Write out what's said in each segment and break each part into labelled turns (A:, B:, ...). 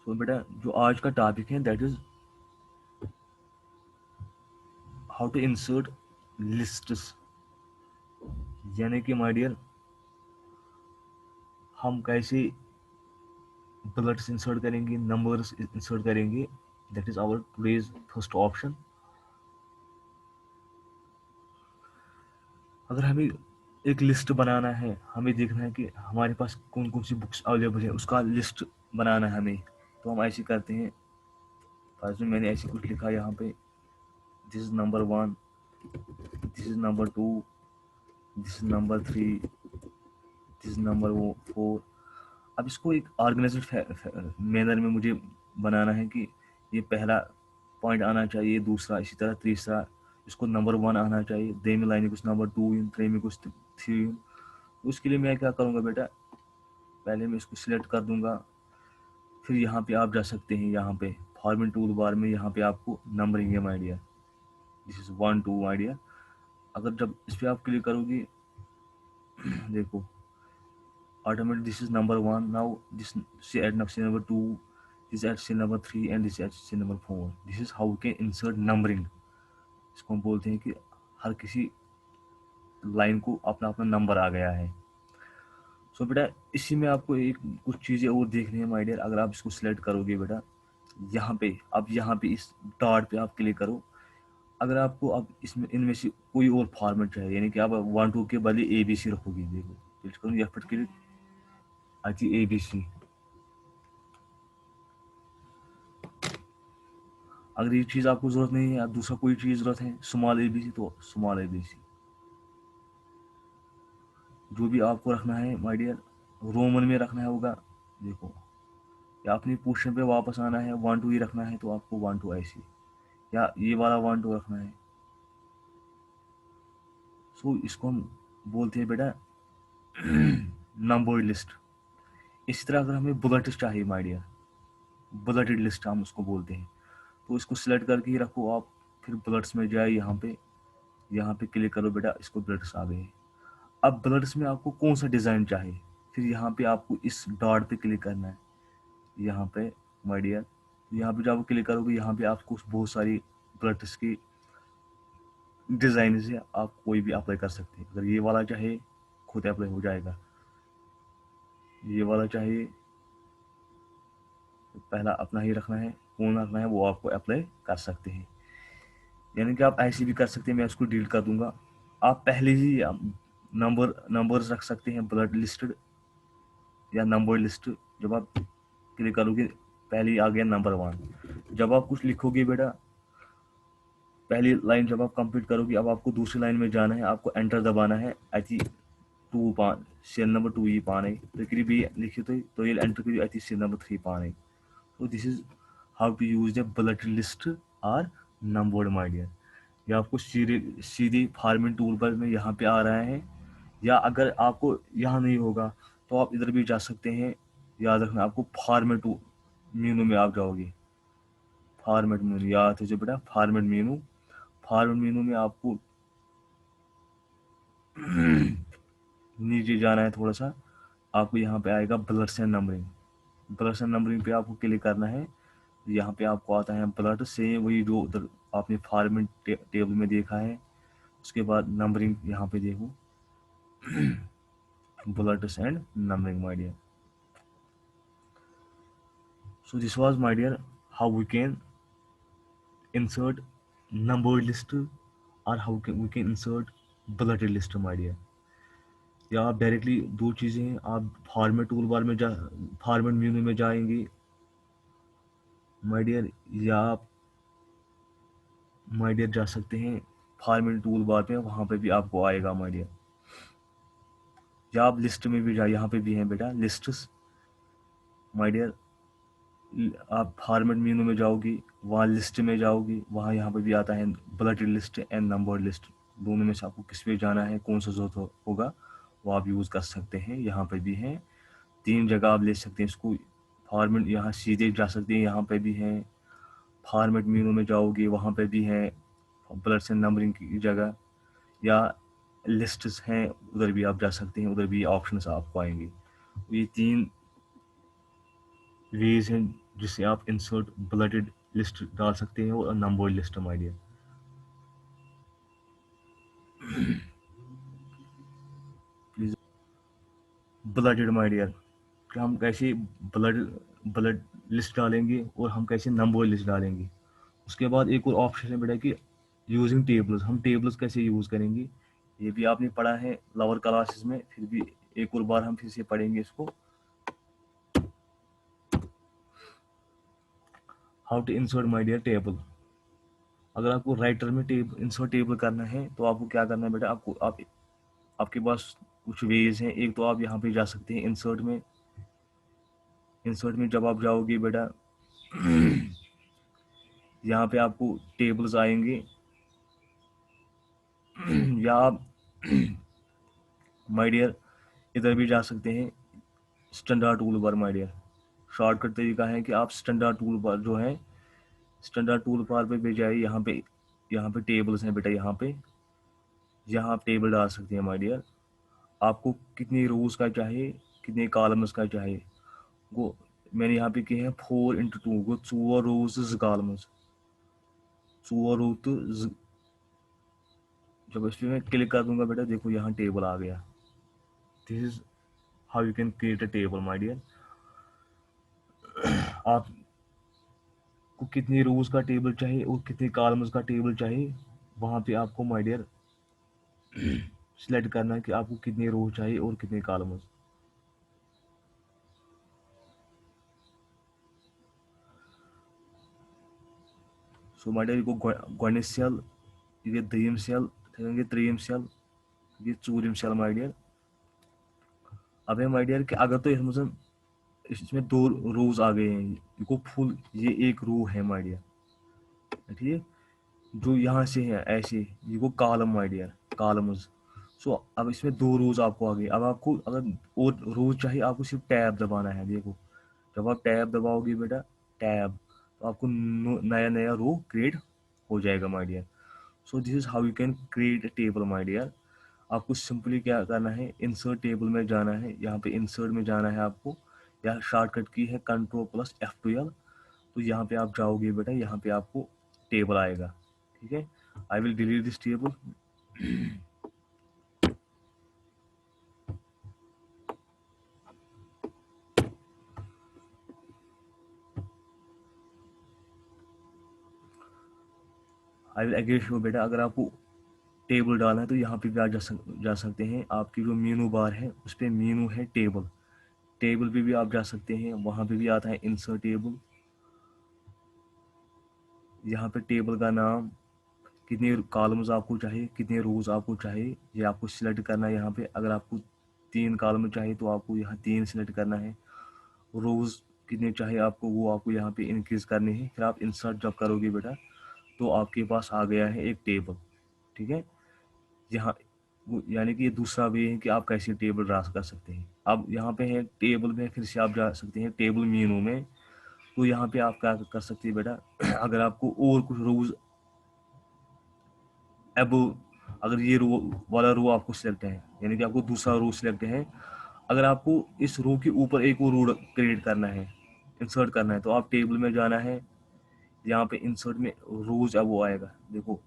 A: सो बेटा जो आज का टॉपिक है that is how to insert lists, यानी कि माय डियर हम कैसे बुलेट्स इंसर्ट करेंगे, नंबर्स इंसर्ट करेंगे। That is our today's first option. अगर हमें एक लिस्ट बनाना है, हमें देखना है कि हमारे पास कौन कौन सी बुक्स अवेलेबल है, उसका लिस्ट बनाना है हमें, तो हम ऐसे करते हैं। फर्स्ट में मैंने ऐसे कुछ लिखा यहाँ पे, this is number 1, this is number 2, this is number 3, this is number 4। अब इसको एक ऑर्गेनाइज्ड मैनर में मुझे बनाना है कि ये पहला पॉइंट आना चाहिए, दूसरा इसी तरह, तीसरा इसको नंबर 1 आना चाहिए, दे में लाइन कुछ नंबर 2 इन, थ्री में कुछ 3 इन। उसके लिए मैं क्या करूँगा बेटा, पहले मैं इसको सिलेक्ट कर दूंगा। फिर यहाँ पे आप जा सकते हैं, यहाँ पे फॉर्मेट टूल बार में यहाँ पे आपको नंबरिंग है my dear, this is 1 2 my dear. अगर जब इस पर आप क्लिक करोगे देखो automatically this is number 1, now this say at say number 2, this at say number 3 and this at say number 4। this is how we can insert numbering। इसको हम बोलते हैं कि हर किसी लाइन को अपना अपना नंबर आ गया है। सो बेटा इसी में आपको एक कुछ चीज़ें और देखनी है माय डियर। अगर आप इसको सिलेक्ट करोगे बेटा, यहाँ पे अब यहाँ पे इस डॉट पे आप क्लिक करो। अगर आपको अब इसमें इनमें से कोई और फॉर्मेट चाहिए, यानी कि आप 1 2 के बदले ABC रखोगे, देखो क्लिक करूँ या फिर क्लिक आती ABC। अगर ये चीज़ आपको ज़रूरत नहीं है, दूसरा कोई चीज़ ज़रूरत है, स्मॉल ABC, तो स्मॉल ABC। जो भी आपको रखना है माय डियर, रोमन में रखना है होगा, देखो, या अपनी पोजीशन पे वापस आना है, 1 2 ही रखना है तो आपको 1 2 ऐसे, या ये वाला 1 2 रखना है। सो इसको हम बोलते हैं बेटा नंबर लिस्ट। इसी तरह अगर हमें बुलेट्स चाहिए माय डियर, बुलेटेड लिस्ट हम उसको बोलते हैं, तो इसको सिलेक्ट करके ही रखो आप। फिर बुलेट्स में जाए, यहाँ पे क्लिक करो बेटा, इसको बुलेट्स आ गए। अब ब्लड्स में आपको कौन सा डिज़ाइन चाहिए, फिर यहाँ पे आपको इस डॉट पे क्लिक करना है, यहाँ पे माय डियर। यहाँ पे जब आप क्लिक करोगे, यहाँ पे आपको बहुत सारी ब्लड्स की डिज़ाइन है, आप कोई भी अप्लाई कर सकते हैं। अगर ये वाला चाहे खुद अप्लाई हो जाएगा, ये वाला चाहिए पहला अपना ही रखना है, कौन रखना है वो आपको अप्लाई कर सकते हैं। यानी कि आप ऐसे भी कर सकते हैं, मैं उसको डिलीट कर दूंगा। आप पहले ही नंबर्स रख सकते हैं, ब्लड लिस्टेड या नंबर लिस्ट। जब आप क्लिक करोगे, पहले आ गया नंबर 1। जब आप कुछ लिखोगे बेटा, पहली लाइन जब आप कंप्लीट करोगे, अब आपको दूसरी लाइन में जाना है, आपको एंटर दबाना है। अति 2 पान सेल नंबर 2 ये पान है तो भी लिखिए, तो ये एंटर करिए अति सेल नंबर 3 पान है। तो this is how to use the bullet list और नंबर्ड माय डियर। ये आपको सीधे फार्मिंग टूल पर में यहाँ पे आ रहा है, या अगर आपको यहाँ नहीं होगा तो आप इधर भी जा सकते हैं। याद रखना, आपको फॉर्मेट मेनू में आप जाओगे, फॉर्मेट मेनू याद है जो बेटा, फॉर्मेट मेनू। फॉर्मेट मेनू में आपको नीचे जाना है थोड़ा सा, आपको यहाँ पे आएगा bloods and numbering. Bloods and numbering पे आपको क्लिक करना है। यहाँ पे आपको आता है ब्लड से वही जो उधर आपने फॉर्मेट टेबल में देखा है। उसके बाद नंबरिंग यहाँ पे देखो, bullets and numbering my dear. So this was my dear how we can insert number list, or how we can insert bulleted list my dear। या आप डायरेक्टली दो चीज़ें हैं, आप फॉर्मेट टूल बार में जा, फॉर्मेट मेनू में जाएंगे माय डियर, या आप माय डियर जा सकते हैं फॉर्मेट टूल बार पे, वहाँ पे भी आपको आएगा माय डियर। या आप लिस्ट में भी जाए, यहाँ पे भी हैं बेटा लिस्ट्स माय डियर। आप फॉर्मेट मेनू में जाओगी, वहाँ लिस्ट में जाओगी, वहाँ यहाँ पे भी आता है bulleted list and numbered list. दोनों में से आपको किस पे जाना है, कौन सा जरूरत होगा वो आप यूज़ कर सकते हैं। यहाँ पे भी हैं, 3 जगह आप ले सकते हैं इसको। फॉर्मेट यहाँ सीधे जा सकते हैं, यहाँ पे भी हैं। फॉर्मेट मेनू में जाओगे, वहाँ पे भी है बुलेट्स एंड नंबरिंग की जगह, या लिस्ट्स हैं उधर भी आप जा सकते हैं, उधर भी ऑप्शंस आपको आएंगे। ये 3 वेज हैं जिससे आप इंसर्ट ब्लडेड लिस्ट डाल सकते हैं और numbered list my dear. Please bulleted my dear, कि हम कैसे ब्लड ब्लड लिस्ट डालेंगे और हम कैसे नंबर लिस्ट डालेंगे। उसके बाद एक और ऑप्शन है बेटा कि यूजिंग टेबल्स, हम टेबल्स कैसे यूज़ करेंगे, ये भी आपने पढ़ा है लोअर क्लासेस में, फिर भी एक और बार हम फिर से पढ़ेंगे इसको। How to insert my dear table. अगर आपको राइटर में इंसर्ट टेबल करना है तो आपको क्या करना है बेटा, आपके पास कुछ वेज हैं। एक तो आप यहाँ पे जा सकते हैं इंसर्ट में। इंसर्ट में जब आप जाओगे बेटा यहाँ पे आपको टेबल्स आएंगे या आप माय डियर इधर भी जा सकते हैं standard tool bar my dear. Shortcut तरीका है कि आप स्टैंडर्ड टूल बार जो है, स्टैंडर्ड टूल बार पे जाइए। यहाँ पे टेबल्स हैं बेटा, यहाँ आप टेबल डाल सकते हैं माय डियर। आपको कितनी रोज का चाहिए, कितने कॉलम्स का चाहिए, वो मैंने यहाँ पे किए हैं 4 × 2 गो 4 रोज कॉलम्स 4 रो तो जब इस पर मैं क्लिक कर दूंगा बेटा, देखो यहाँ टेबल आ गया। This is how you can create a table my dear. आपको कितनी रोज का टेबल चाहिए और कितने कॉलम्स का टेबल चाहिए, वहाँ पे आपको माय डियर सिलेक्ट करना है कि आपको कितने रोज चाहिए और कितने कॉलम्स। सो माय डियर, गोडनेच सेल, ये दोयम सेल, त्रेयम सेल, ये चूरिम सेल माय डियर। अब है माय डियर कि अगर तो इसमें 2 रोज आ गए हैं, ये फुल, ये एक रो है माय डियर, ठीक है। जो यहाँ से है ऐसे, ये वो कॉलम माय डियर, कॉलम्स। सो अब इसमें 2 रोज आपको आ गए। अब आपको अगर और रोज चाहिए, आपको सिर्फ टैब दबाना है। देखो जब आप टैब दबाओगे बेटा, टैब, तो आपको नया नया रो क्रिएट हो जाएगा my dear. So this is how you can create a table my dear. आपको सिंपली क्या करना है, इंसर्ट टेबल में जाना है, यहाँ पे इंसर्ट में जाना है आपको, या शॉर्टकट की है Ctrl+F12। तो यहाँ पे आप जाओगे बेटा, यहाँ पे आपको टेबल आएगा, ठीक है। I will delete this table. I will again show बेटा, अगर आपको टेबल डालना है तो यहाँ पे भी आप जा सकते हैं। आपकी जो मेनू बार है उस पर मेनू है टेबल, टेबल पे भी आप जा सकते हैं, वहाँ पे भी आता है इंसर्ट टेबल। यहाँ पे टेबल का नाम, कितने कॉलम्स आपको चाहिए, कितने रोज आपको चाहिए, ये आपको सिलेक्ट करना है। यहाँ पे अगर आपको 3 कॉलम चाहिए तो आपको यहाँ 3 सिलेक्ट करना है। रोज कितने चाहिए आपको, वो आपको यहाँ पे इंक्रीज करने हैं। फिर आप इंसर्ट जब करोगे बेटा, तो आपके पास आ गया है एक टेबल, ठीक है। यहाँ यानी कि ये दूसरा वे है कि आप कैसे टेबल ड्रा कर सकते हैं। अब यहाँ पे है टेबल में, फिर से आप जा सकते हैं टेबल मेनू में। तो यहाँ पे आप क्या कर सकते हैं बेटा अगर आपको और कुछ रोज अब, अगर ये रो वाला रो आपको सिलेक्ट है, यानी कि आपको दूसरा रो सिलेक्ट है, अगर आपको इस रो के ऊपर एक और रो क्रिएट करना है, इंसर्ट करना है, तो आप टेबल में जाना है। यहाँ पे इंसर्ट में रोज अब वो आएगा, देखो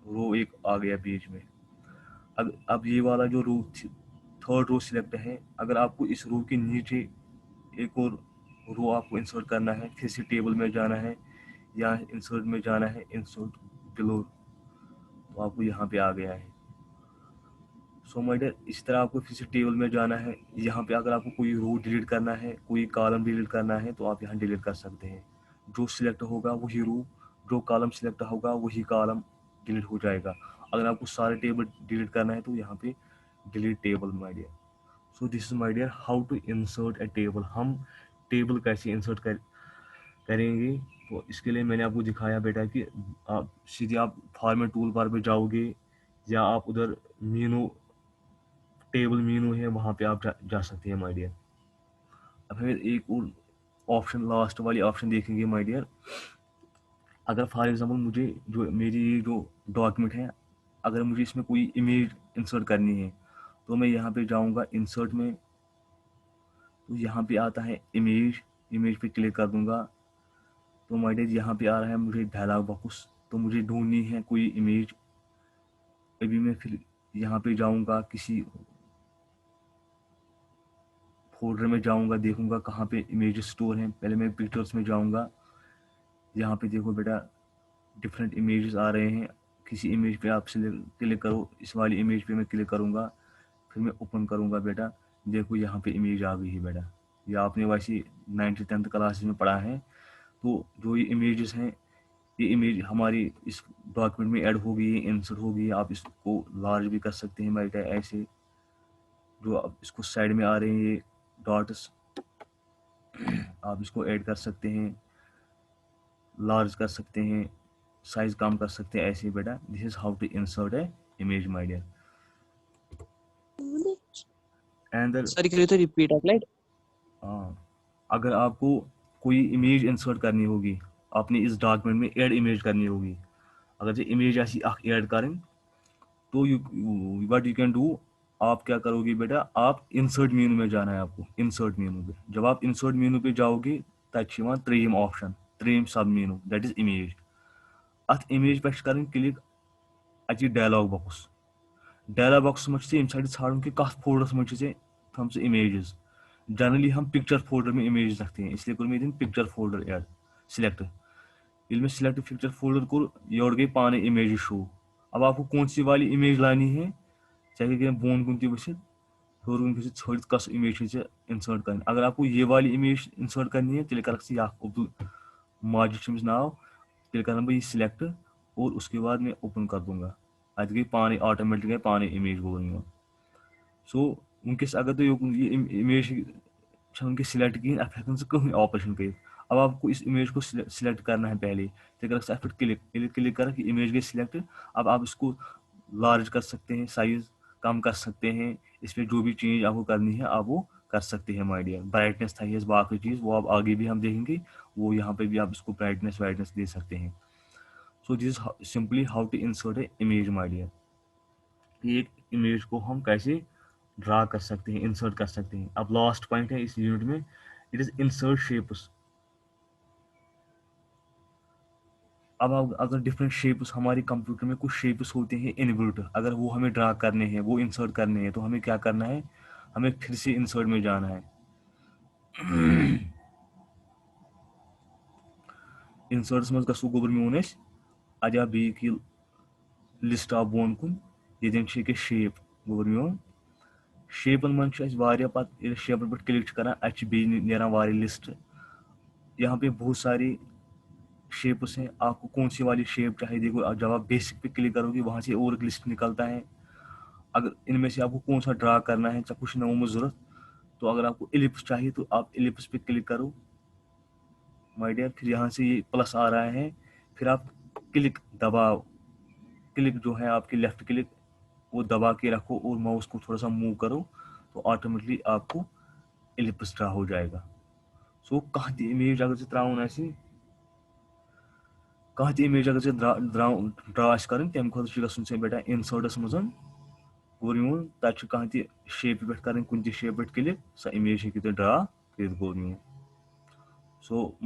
A: रो एक आ गया बीच में। अब ये वाला जो रो, थर्ड रो सिलेक्ट है, अगर आपको इस रो के नीचे एक और रो आपको इंसर्ट करना है, फिर से टेबल में जाना है या इंसर्ट में जाना है, इंसर्ट बिलो, तो आपको यहाँ पे आ गया है। सो माय डियर, इस तरह आपको फिर से टेबल में जाना है। यहाँ पे अगर आपको कोई रो डिलीट करना है, कोई कॉलम डिलीट करना है, तो आप यहाँ डिलीट कर सकते हैं। जो सिलेक्ट होगा वही रो, जो कॉलम सिलेक्ट होगा वही कॉलम डिलीट हो जाएगा। अगर आपको सारे टेबल डिलीट करना है तो यहाँ पे delete table my dear. So this is my dear how to insert a table. हम टेबल कैसे इंसर्ट करेंगे, तो इसके लिए मैंने आपको दिखाया बेटा कि आप सीधे आप फॉर्मेट टूल बार पे जाओगे, या आप उधर मीनू, टेबल मीनू है, वहाँ पे आप जा सकते हैं माय डियर। अब हमें एक और ऑप्शन, लास्ट वाली ऑप्शन देखेंगे माय डियर। अगर फॉर एग्जांपल मुझे जो मेरी जो डॉक्यूमेंट है, अगर मुझे इसमें कोई इमेज इंसर्ट करनी है, तो मैं यहाँ पे जाऊँगा इंसर्ट में, तो यहाँ पे आता है इमेज, इमेज पे क्लिक कर दूंगा तो माय डियर यहाँ पे आ रहा है मुझे डायलॉग बॉक्स। तो मुझे ढूंढनी है कोई इमेज। अभी मैं फिर यहाँ पे जाऊंगा, किसी फोल्डर में जाऊंगा, देखूंगा कहाँ पे इमेज स्टोर हैं। पहले मैं पिक्चर्स में जाऊंगा। यहाँ पे देखो बेटा डिफरेंट इमेजेस आ रहे हैं। किसी इमेज पे आप क्लिक करो। इस वाली इमेज पे मैं क्लिक करूँगा, फिर मैं ओपन करूँगा बेटा। देखो यहाँ पे इमेज आ गई है बेटा। ये आपने वैसे 9th-10th क्लासेस में पढ़ा है। तो जो ये इमेजेस हैं, ये इमेज हमारी इस डॉक्यूमेंट में ऐड हो गई है, इंसर्ट हो गई है। आप इसको लार्ज भी कर सकते हैं बेटा ऐसे। जो आप इसको साइड में आ रहे हैं ये डॉट्स, आप इसको ऐड कर सकते हैं, लार्ज कर सकते हैं, साइज कम कर सकते हैं ऐसे बेटा। This is how to insert a image my dear. And
B: sorry करिए तो रिपीट अप्लाइड।
A: अगर आपको कोई इमेज इंसर्ट करनी होगी, आपने इस डॉक्यूमेंट में ऐड इमेज करनी होगी। अगर ये इमेज ऐसी ऐड करें तो व्हाट यू कैन डू, आप क्या करोगे बेटा, आप इंसर्ट मेनू में जाना है आपको। इंसर्ट मेनू पे जब आप इंसर्ट मेनू पे जाओगे तब त्रेयम ऑप्शन, त्रेयम सब मेनू, दैट इज इमेज। अत इमेज पे करें क्लिक, अति डायलॉग बॉक्स। डायलॉग बॉक्स में यम साइड ाड़न कि कत फोल्डरस मज थम इमेजेस। जनरली हम पिक्चर फोल्डर में इमेज रखते हैं, इसलिए कोर मे पिक्चर फोल्डर ऐड सिलेक्ट। ये मैं select picture folder core, your गई पाने इमेज शो। अब आपको कौन सी वाली इमेज लानी है, चाहे बोन कुन वसित हर कुन वसित छड़ित कस इमेज इंसर्ट करनी। अगर आपको ये वाली इमेज इंसर्ट करनी है तेल कर अब्दुल माजिद नाव, तेल कर बह सिलेक्ट और उसके बाद मैं ओपन कर दूंगा। अत गई पाने ऑटोमेटिक गई पाने इमेज गोल। सो वनकस अगर तुम ये इमेज वनकस सिलेक्ट कहें अत कहीं ऑपरेशन कर। अब आपको इस इमेज को सिलेक्ट करना है पहले, तो कर अत क्लिक, क्लिक कर इमेज गई सिलेक्ट। अब आप इसको लार्ज कर सकते हैं, साइज कम कर सकते हैं, इस पर जो भी चेंज आपको करनी है आप वो कर सकते हैं माय डियर। ब्राइटनेस था ये बाकी चीज़ वो आप आगे भी हम देखेंगे, वो यहाँ पे भी आप इसको ब्राइटनेस वाइटनेस दे सकते हैं। So this simply how to insert a image my dear. एक इमेज को हम कैसे ड्रा कर सकते हैं, इंसर्ट कर सकते हैं। अब लास्ट पॉइंट है इस यूनिट में, इट इज इंसर्ट शेप्स। अब अगर डिफरेंट शेप्स हमारे कंप्यूटर में कुछ शेप्स होते हैं इनबिल्ट, अगर वो हमें ड्रा करने हैं, वो इंसर्ट करने हैं, तो हमें क्या करना है, हमें फिर से इंसर्ट में जाना है। इंसर्ट्स मज गो गोबर मोन अजा बी लिस्ट ऑफ बोन कुन ये शेप गोबर मोन। शेपन मन पे शेपन पे क्लिक कर अ लिस्ट। यहाँ पे बहुत सारी शेप्स हैं, आपको कौन सी वाली शेप चाहिए। देखो जब आप बेसिक पे क्लिक करोगे वहाँ से और एक लिस्ट निकलता है। अगर इनमें से आपको कौन सा ड्रा करना है, चाहे कुछ नमो जरूरत, तो अगर आपको एलिप्स चाहिए तो आप एलिप्स पे क्लिक करो माय डियर। फिर यहाँ से ये प्लस आ रहा है, फिर आप क्लिक दबाओ। क्लिक जो है आपकी लेफ्ट क्लिक वो दबा के रखो और माउस को थोड़ा सा मूव करो तो ऑटोमेटिकली आपको एलिप्स ड्रा हो जाएगा। सो कह इमेज अगर त्रावन कह इमेज अगर ड्रा कर तम खुद गुन बेटा इंसर्टस मज गोर यून तब कह शेप पे कर कुन शेप पे क्लिक, सो इमेज हेकि ड्रा कर गोर यून। सो